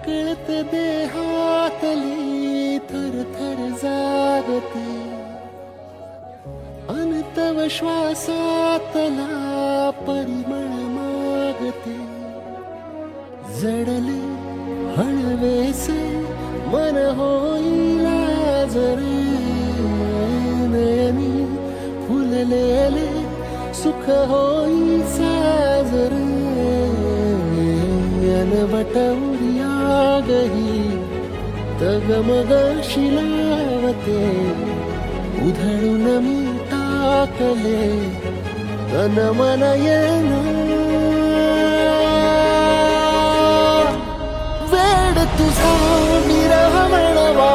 कळत देहातली थर थर जागते, अनतव श्वासातला परिमळ मागते. जडले हळवेसे मन होईला जरे, नयनी फुललेले सुख होई साजरे. अनवट उर्यागही तगमग शिलावते, उधळून मी टाकले तन मन येन. वेड तुझा विरह म्हणवा